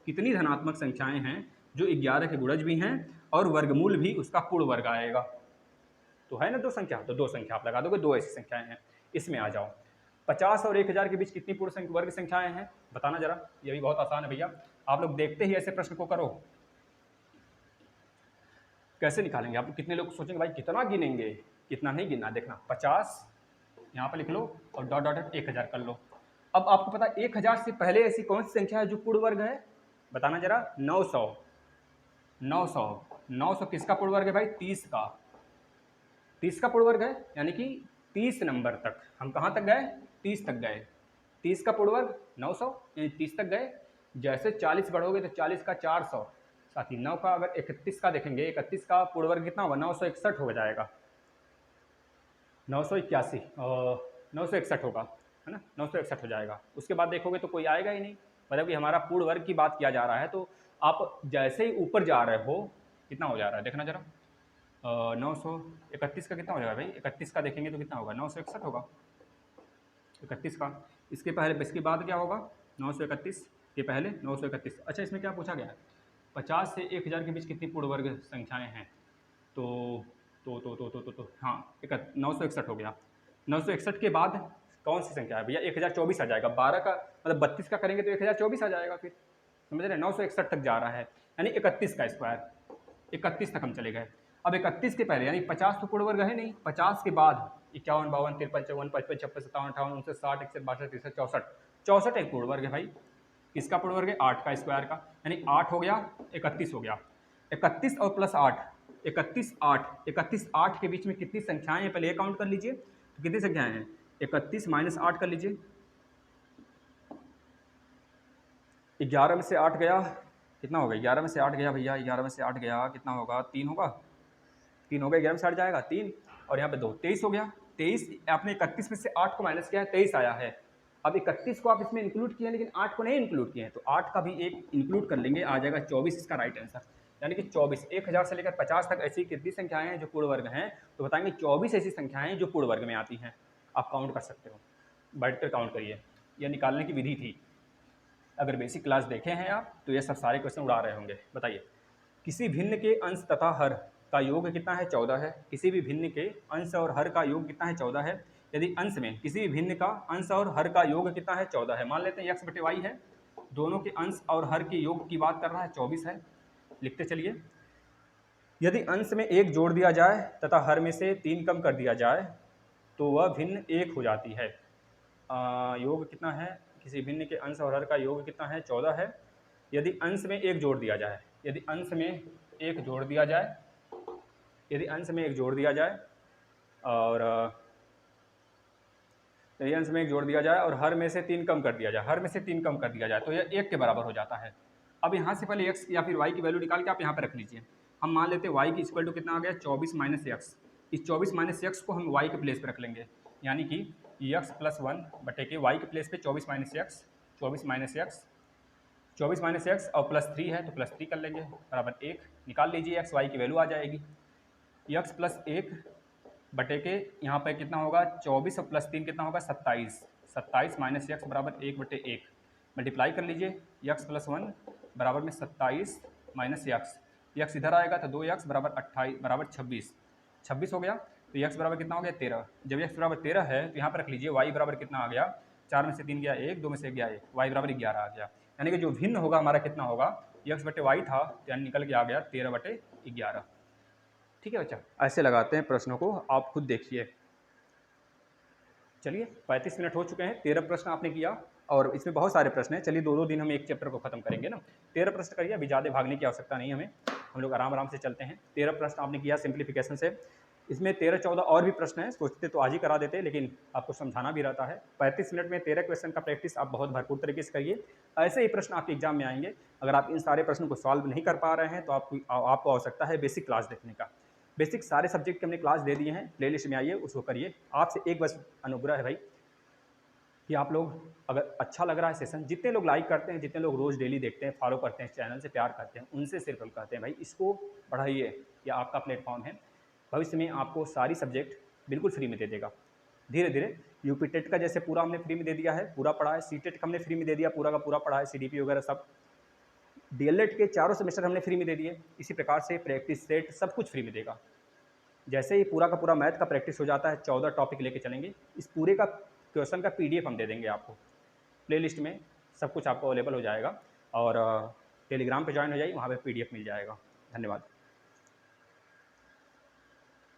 कितनी धनात्मक संख्याएं हैं जो 11 के गुणज भी हैं और वर्गमूल भी उसका पूर्ण वर्ग आएगा। तो है ना 2 संख्या, तो 2 संख्या आप लगा दोगे, 2 ऐसी संख्याएं हैं। इसमें आ जाओ, 50 और 1000 के बीच कितनी पूर्ण वर्ग संख्याएं हैं बताना जरा, ये भी बहुत आसान है भैया। आप लोग देखते ही ऐसे प्रश्न को करो, कैसे निकालेंगे आप। कितने लोग सोचेंगे भाई कितना गिनेंगे, कितना नहीं गिनना। देखना 50 यहाँ पर लिख लो और डॉट डॉट 1000 कर लो। अब आपको पता है 1000 से पहले ऐसी कौन सी संख्या है जो पूर्ण वर्ग है, बताना जरा। 900 किसका पूर्ण वर्ग है भाई, 30 का पूर्ण वर्ग है, यानी कि 30 नंबर तक हम कहाँ तक गए, 30 तक गए। 30 का पूर्ण वर्ग 900, यानी 30 तक गए। जैसे 40 बढ़ोगे तो 40 का 400, साथ ही 9 का अगर 31 का देखेंगे, 31 का पूर्ण वर्ग कितना होगा, 961 हो जाएगा, 981 961 होगा, है ना, 961 हो जाएगा। उसके बाद देखोगे तो कोई आएगा ही नहीं, मतलब कि हमारा पूर्ण वर्ग की बात किया जा रहा है। तो आप जैसे ही ऊपर जा रहे हो, कितना हो जा रहा है देखना जरा। 931 का कितना हो जाएगा भाई, 31 का देखेंगे तो कितना होगा, 961 होगा 31 का। इसके पहले इसके बाद क्या होगा, 931 के पहले 931। अच्छा इसमें क्या पूछा गया है, 50 से 1000 के बीच कितनी पूर्ण वर्ग संख्याएं हैं। तो हाँ 961 हो गया। 961 के बाद कौन सी संख्या है भैया, 1024 आ जाएगा। 12 का मतलब 32 का करेंगे तो 1024 आ जाएगा, फिर समझ रहे हैं। 961 तक जा रहा है, यानी 31 का स्क्वायर, 31 तक हम चले गए। अब 31 के पहले यानी 50 तो पूर्ण वर्ग है नहीं, 50 के बाद 51 52 53 54 55 56 57 58 59 60 61 62 63 64, 64 एक पूर्ण वर्ग है भाई। किसका पूर्ण वर्ग है, 8 का स्क्वायर का, यानी 8 हो गया, 31 हो गया। 31 और प्लस 8, 31 8 के बीच में कितनी संख्याएं हैं, पहले ये काउंट कर लीजिए। तो कितनी संख्याएं हैं, 31 माइनस 8 कर लीजिए। 11 में से 8 गया, कितना होगा, 11 में से 8 गया भैया, 11 में से 8 गया कितना होगा, 3 होगा, 3 होगा, 11 में से 8 जाएगा 3, और यहाँ पे 2, 23 हो गया। 23 आपने 31 में से 8 को माइनस किया है, 23 आया है। अब 31 को आप इसमें इंक्लूड किए हैं लेकिन 8 को नहीं इंक्लूड किए हैं, तो 8 का भी एक इंक्लूड कर लेंगे, आ जाएगा 24 इसका राइट आंसर। यानी कि 24, 1000 से लेकर 50 तक ऐसी कितनी संख्याएं हैं जो पूर्ण वर्ग हैं, तो बताएंगे 24 ऐसी संख्याएं जो पूर्ण वर्ग में आती हैं। आप काउंट कर सकते हो, बैठकर काउंट करिए, यह निकालने की विधि थी। अगर बेसिक क्लास देखे हैं आप तो ये सब सारे क्वेश्चन उड़ा रहे होंगे। बताइए, किसी भिन्न के अंश तथा हर का योग कितना है, 14 है। किसी भी भिन्न के अंश और हर का योग कितना है, 14 है। यदि अंश में किसी भी भिन्न का अंश और हर का योग कितना है, 14 है। मान लेते हैं x बटे वाई है, दोनों के अंश और हर के योग की बात कर रहा है, 24 है। लिखते चलिए, यदि अंश में 1 जोड़ दिया जाए तथा हर में से 3 कम कर दिया जाए तो वह भिन्न 1 हो जाती है। योग कितना है, किसी भिन्न के अंश और हर का योग कितना है, 14 है। यदि अंश में 1 जोड़ दिया जाए, यदि अंश में 1 जोड़ दिया जाए, यदि अंश में 1 जोड़ दिया जाए और तो ये अंश में 1 जोड़ दिया जाए और हर में से 3 कम कर दिया जाए, हर में से 3 कम कर दिया जाए तो यह 1 के बराबर हो जाता है। अब यहाँ से पहले x या फिर y की वैल्यू निकाल के आप यहाँ पर रख लीजिए। हम मान लेते हैं y की इक्वल टू कितना आ गया 24 माइनस एक्स। इस 24 माइनस एक्स को हम y के प्लेस पे रख लेंगे, यानी कि x प्लस 1 बटे के y के प्लेस पे 24 माइनस एक्स, 24 माइनस एक्स और प्लस 3 है तो प्लस 3 कर लेंगे बराबर 1। निकाल लीजिए x y की वैल्यू आ जाएगी x प्लस 1 बटे के यहाँ पे कितना होगा 24 और प्लस 3 कितना होगा 27, 27 माइनस एक्स बराबर 1 बटे 1। मल्टीप्लाई कर लीजिए x प्लस 1 बराबर में 27 माइनस एक्स इधर आएगा तो 2x बराबर 28 बराबर 26 हो गया। तो x बराबर कितना हो गया 13। जब x बराबर 13 है तो यहाँ पर रख लीजिए y बराबर कितना आ गया 4 में से 3 गया 1, 2 में से 1 गया 1, y बराबर 11 आ गया। यानी कि जो भिन्न होगा हमारा कितना होगा x बटे y था, यानी निकल के आ गया 13 बटे 11। ठीक है बच्चा, ऐसे लगाते हैं प्रश्नों को, आप खुद देखिए। चलिए 35 मिनट हो चुके हैं, 13 प्रश्न आपने किया और इसमें बहुत सारे प्रश्न हैं। चलिए 2-2 दिन हम एक चैप्टर को खत्म करेंगे ना। 13 प्रश्न करिए, अभी ज़्यादा भागने की आवश्यकता नहीं हमें, हम लोग आराम आराम से चलते हैं। 13 प्रश्न आपने किया सिंप्लीफिकेशन से, इसमें 13-14 और भी प्रश्न हैं, सोचते तो आज ही करा देते लेकिन आपको समझाना भी रहता है। 35 मिनट में 13 क्वेश्चन का प्रैक्टिस आप बहुत भरपूर तरीके से करिए। ऐसे ही प्रश्न आपके एग्जाम में आएंगे। अगर आप इन सारे प्रश्नों को सॉल्व नहीं कर पा रहे हैं तो आपको आवश्यकता है बेसिक क्लास देखने का। बेसिक सारे सब्जेक्ट के हमने क्लास दे दिए हैं, प्लेलिस्ट में आइए उसको करिए। आपसे एक बस अनुग्रह है भाई कि आप लोग अगर अच्छा लग रहा है सेशन, जितने लोग लाइक करते हैं, जितने लोग रोज़ डेली देखते हैं, फॉलो करते हैं, चैनल से प्यार करते हैं, उनसे सिर्फ हम कहते हैं भाई इसको बढ़ाइए, ये आपका प्लेटफॉर्म है। भविष्य में आपको सारी सब्जेक्ट बिल्कुल फ्री में दे देगा। धीरे धीरे यूपी टेट का जैसे पूरा हमने फ्री में दे दिया है, पूरा पढ़ा है, सीटेट का हमने फ्री में दे दिया, पूरा का पूरा पढ़ा है, सीडीपी वगैरह सब, डीएलएड के चारों सेमेस्टर हमने फ्री में दे दिए। इसी प्रकार से प्रैक्टिस सेट सब कुछ फ्री में देगा। जैसे ही पूरा का पूरा मैथ का प्रैक्टिस हो जाता है, 14 टॉपिक लेके चलेंगे, इस पूरे का क्वेश्चन का पीडीएफ हम दे देंगे आपको। प्लेलिस्ट में सब कुछ आपको अवेलेबल हो जाएगा और टेलीग्राम पे ज्वाइन हो जाइए, वहाँ पे पीडीएफ मिल जाएगा। धन्यवाद।